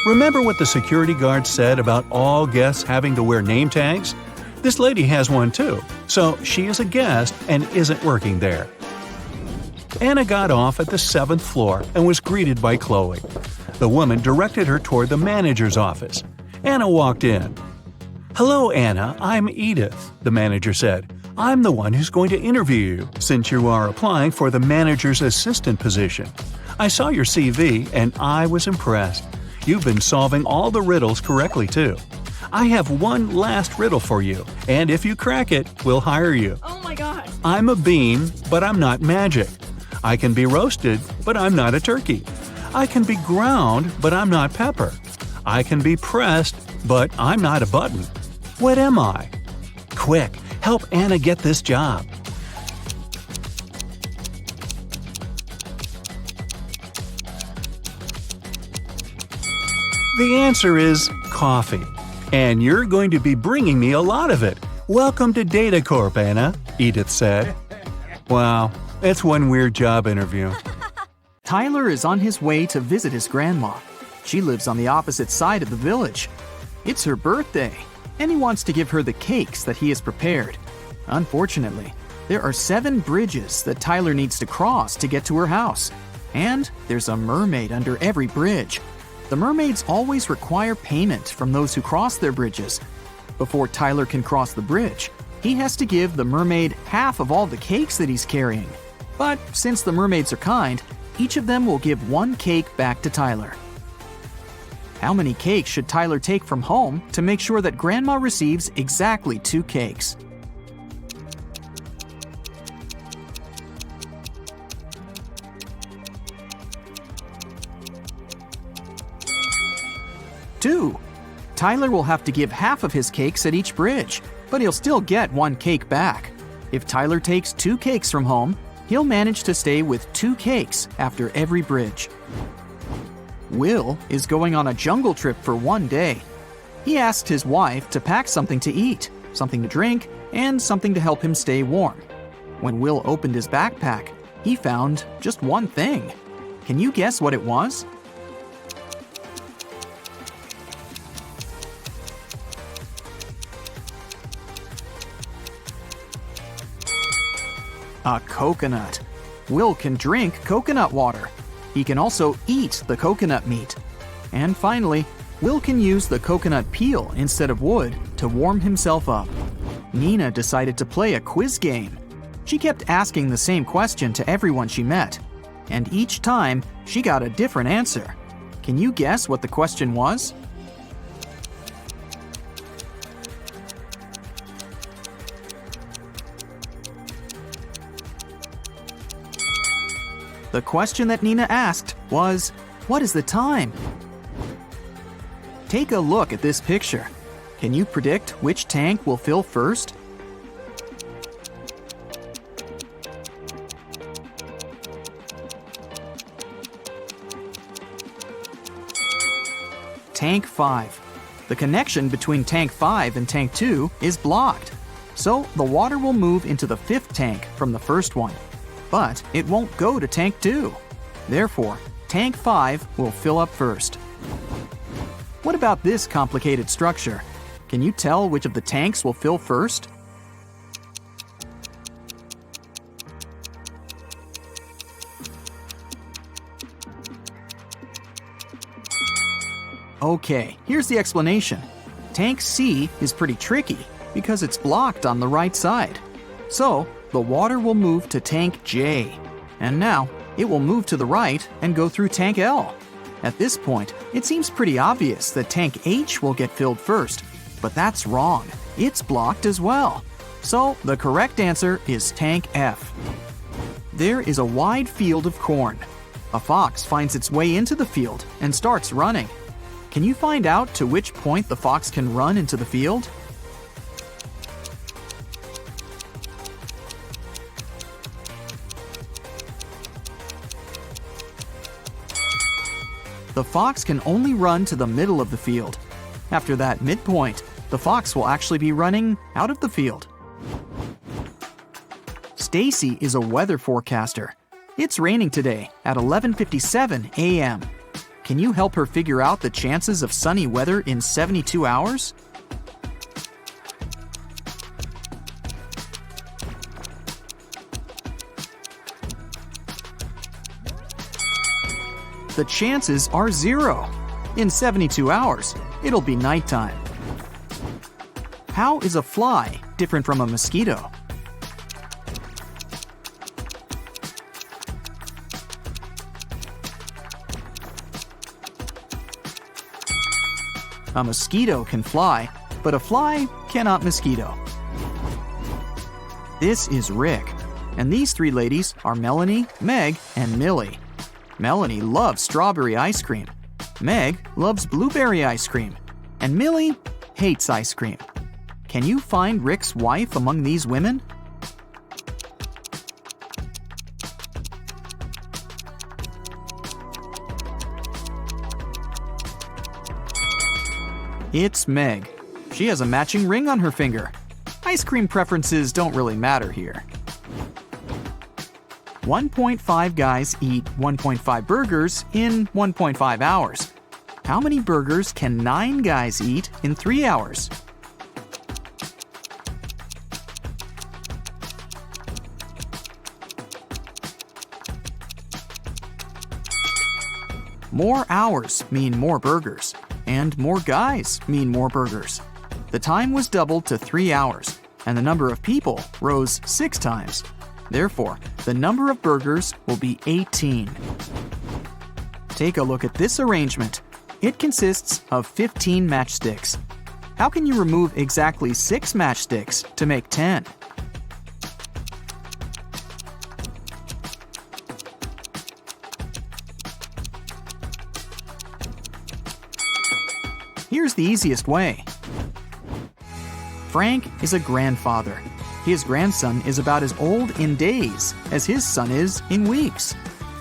Speaker 4: Remember what the security guard said about all guests having to wear name tags? This lady has one too, so she is a guest and isn't working there. Anna got off at the 7th floor and was greeted by Chloe. The woman directed her toward the manager's office. Anna walked in. "Hello, Anna, I'm Edith," the manager said. "I'm the one who's going to interview you, since you are applying for the manager's assistant position. I saw your CV and I was impressed. You've been solving all the riddles correctly, too. I have one last riddle for you, and if you crack it, we'll hire you.
Speaker 2: Oh my god.
Speaker 4: I'm a bean, but I'm not magic. I can be roasted, but I'm not a turkey. I can be ground, but I'm not pepper. I can be pressed, but I'm not a button. What am I? Quick, help Anna get this job." The answer is coffee. And you're going to be bringing me a lot of it. Welcome to Data Corp, Anna, Edith said. Wow, that's one weird job interview.
Speaker 5: Tyler is on his way to visit his grandma. She lives on the opposite side of the village. It's her birthday, and he wants to give her the cakes that he has prepared. Unfortunately, there are 7 bridges that Tyler needs to cross to get to her house. And there's a mermaid under every bridge. The mermaids always require payment from those who cross their bridges. Before Tyler can cross the bridge, he has to give the mermaid half of all the cakes that he's carrying. But since the mermaids are kind, each of them will give 1 cake back to Tyler. How many cakes should Tyler take from home to make sure that Grandma receives exactly 2 cakes? 2. Tyler will have to give half of his cakes at each bridge, but he'll still get 1 cake back. If Tyler takes 2 cakes from home, he'll manage to stay with 2 cakes after every bridge. Will is going on a jungle trip for 1 day. He asked his wife to pack something to eat, something to drink, and something to help him stay warm. When Will opened his backpack, he found just one thing. Can you guess what it was? A coconut. Will can drink coconut water. He can also eat the coconut meat. And finally, Will can use the coconut peel instead of wood to warm himself up. Nina decided to play a quiz game. She kept asking the same question to everyone she met, and each time she got a different answer. Can you guess what the question was? The question that Nina asked was, what is the time? Take a look at this picture. Can you predict which tank will fill first? Tank 5. The connection between Tank 5 and Tank 2 is blocked, so the water will move into the 5th tank from the first one, but it won't go to Tank 2. Therefore, Tank 5 will fill up first. What about this complicated structure? Can you tell which of the tanks will fill first? Okay, here's the explanation. Tank C is pretty tricky because it's blocked on the right side. So, the water will move to Tank J. And now, it will move to the right and go through Tank L. At this point, it seems pretty obvious that Tank H will get filled first, but that's wrong. It's blocked as well. So, the correct answer is Tank F. There is a wide field of corn. A fox finds its way into the field and starts running. Can you find out to which point the fox can run into the field? The fox can only run to the middle of the field. After that midpoint, the fox will actually be running out of the field. Stacy is a weather forecaster. It's raining today at 11:57 a.m. Can you help her figure out the chances of sunny weather in 72 hours? The chances are 0. In 72 hours, it'll be nighttime. How is a fly different from a mosquito? A mosquito can fly, but a fly cannot mosquito. This is Rick, and these 3 ladies are Melanie, Meg, and Millie. Melanie loves strawberry ice cream. Meg loves blueberry ice cream. And Millie hates ice cream. Can you find Rick's wife among these women? It's Meg. She has a matching ring on her finger. Ice cream preferences don't really matter here. 1.5 guys eat 1.5 burgers in 1.5 hours. How many burgers can 9 guys eat in 3 hours? More hours mean more burgers, and more guys mean more burgers. The time was doubled to 3 hours, and the number of people rose 6 times. Therefore, the number of burgers will be 18. Take a look at this arrangement. It consists of 15 matchsticks. How can you remove exactly 6 matchsticks to make 10? Here's the easiest way. Frank is a grandfather. His grandson is about as old in days as his son is in weeks.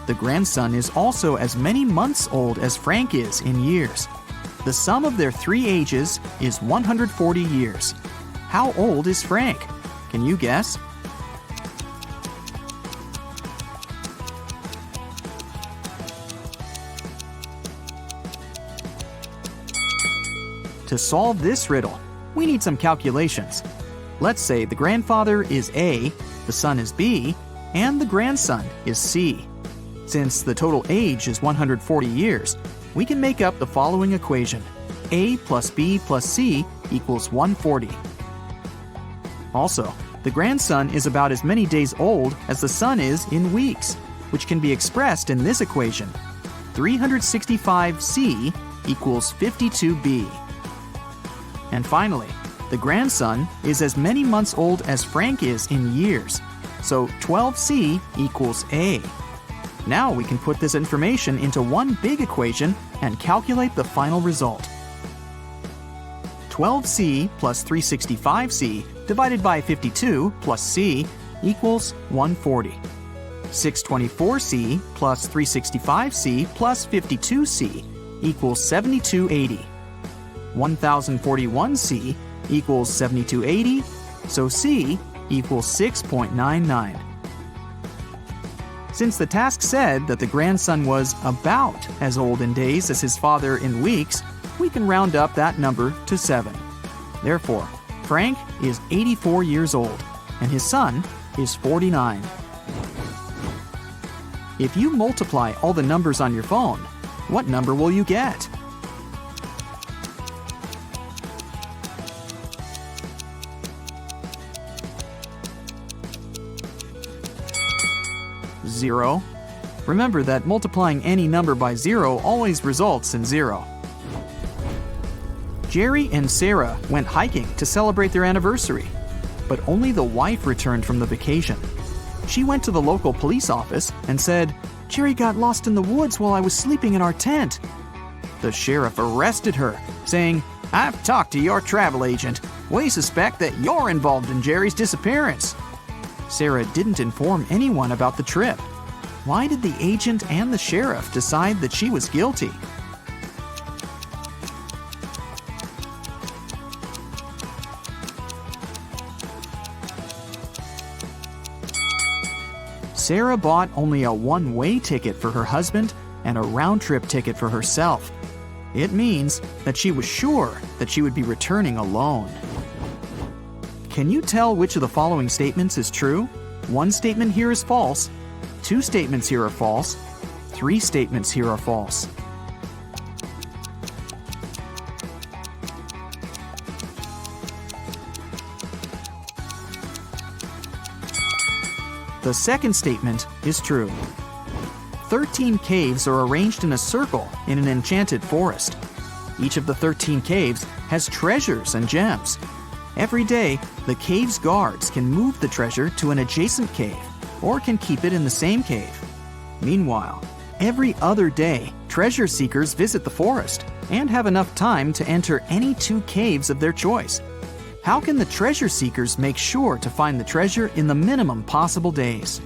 Speaker 5: The grandson is also as many months old as Frank is in years. The sum of their three ages is 140 years. How old is Frank? Can you guess? To solve this riddle, we need some calculations. Let's say the grandfather is A, the son is B, and the grandson is C. Since the total age is 140 years, we can make up the following equation. A plus B plus C equals 140. Also, the grandson is about as many days old as the son is in weeks, which can be expressed in this equation. 365C equals 52B. And finally, the grandson is as many months old as Frank is in years, so 12C equals A. Now we can put this information into one big equation and calculate the final result. 12C plus 365C divided by 52 plus C equals 140. 624C plus 365C plus 52C equals 7280. 1041C equals 7280, so C equals 6.99. Since the task said that the grandson was about as old in days as his father in weeks, we can round up that number to 7. Therefore, Frank is 84 years old, and his son is 49. If you multiply all the numbers on your phone, what number will you get? Zero. Remember that multiplying any number by 0 always results in 0. Jerry and Sarah went hiking to celebrate their anniversary, but only the wife returned from the vacation. She went to the local police office and said, "Jerry got lost in the woods while I was sleeping in our tent." The sheriff arrested her, saying, "I've talked to your travel agent. We suspect that you're involved in Jerry's disappearance." Sarah didn't inform anyone about the trip. Why did the agent and the sheriff decide that she was guilty? Sarah bought only a one-way ticket for her husband and a round-trip ticket for herself. It means that she was sure that she would be returning alone. Can you tell which of the following statements is true? One statement here is false. 2 statements here are false. 3 statements here are false. The second statement is true. 13 caves are arranged in a circle in an enchanted forest. Each of the 13 caves has treasures and gems. Every day, the cave's guards can move the treasure to an adjacent cave or can keep it in the same cave. Meanwhile, every other day, treasure seekers visit the forest and have enough time to enter any 2 caves of their choice. How can the treasure seekers make sure to find the treasure in the minimum possible days?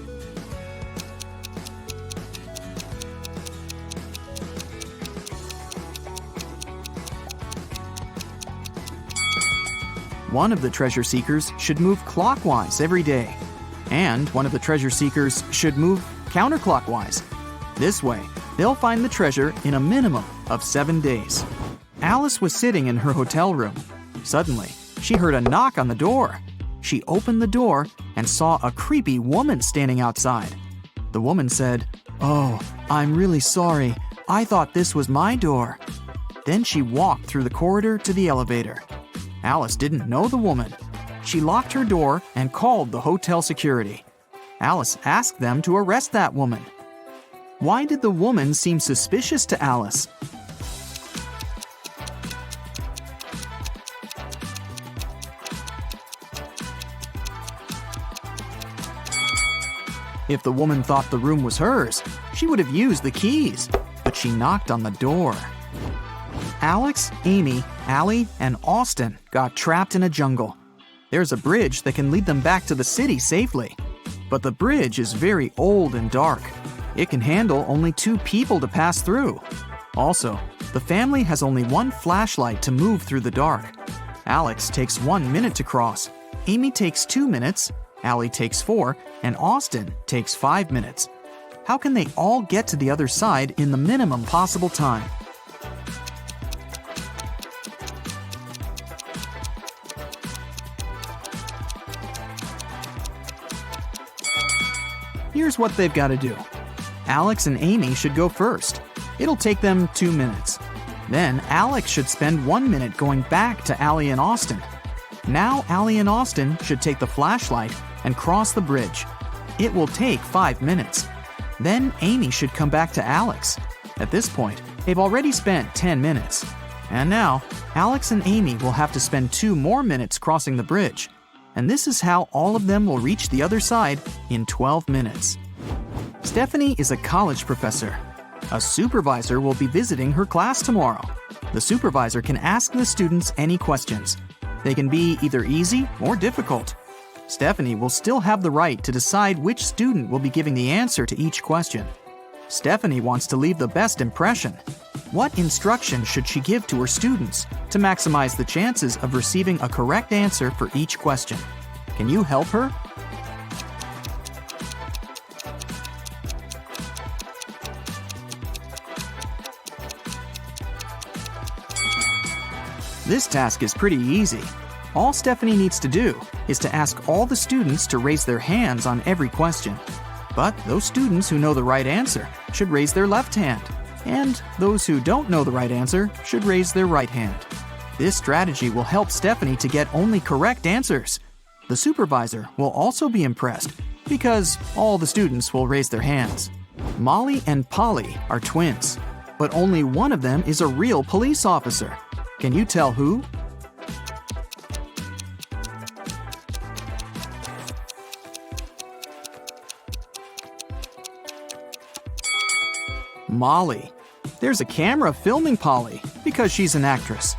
Speaker 5: One of the treasure seekers should move clockwise every day, and one of the treasure seekers should move counterclockwise. This way, they'll find the treasure in a minimum of 7 days. Alice was sitting in her hotel room. Suddenly, she heard a knock on the door. She opened the door and saw a creepy woman standing outside. The woman said, "Oh, I'm really sorry. I thought this was my door." Then she walked through the corridor to the elevator. Alice didn't know the woman. She locked her door and called the hotel security. Alice asked them to arrest that woman. Why did the woman seem suspicious to Alice? If the woman thought the room was hers, she would have used the keys, but she knocked on the door. Alex, Amy, Allie, and Austin got trapped in a jungle. There's a bridge that can lead them back to the city safely. But the bridge is very old and dark. It can handle only 2 people to pass through. Also, the family has only one flashlight to move through the dark. Alex takes 1 minute to cross. Amy takes 2 minutes, Allie takes 4, and Austin takes 5 minutes. How can they all get to the other side in the minimum possible time? Here's what they've got to do. Alex and Amy should go first. It'll take them 2 minutes. Then Alex should spend 1 minute going back to Allie and Austin. Now Allie and Austin should take the flashlight and cross the bridge. It will take 5 minutes. Then Amy should come back to Alex. At this point, they've already spent 10 minutes. And now, Alex and Amy will have to spend 2 more minutes crossing the bridge. And this is how all of them will reach the other side in 12 minutes. Stephanie is a college professor. A supervisor will be visiting her class tomorrow. The supervisor can ask the students any questions. They can be either easy or difficult. Stephanie will still have the right to decide which student will be giving the answer to each question. Stephanie wants to leave the best impression. What instruction should she give to her students to maximize the chances of receiving a correct answer for each question? Can you help her? This task is pretty easy. All Stephanie needs to do is to ask all the students to raise their hands on every question. But those students who know the right answer should raise their left hand, and those who don't know the right answer should raise their right hand. This strategy will help Stephanie to get only correct answers. The supervisor will also be impressed because all the students will raise their hands. Molly and Polly are twins, but only one of them is a real police officer. Can you tell who? Molly. There's a camera filming Polly because she's an actress.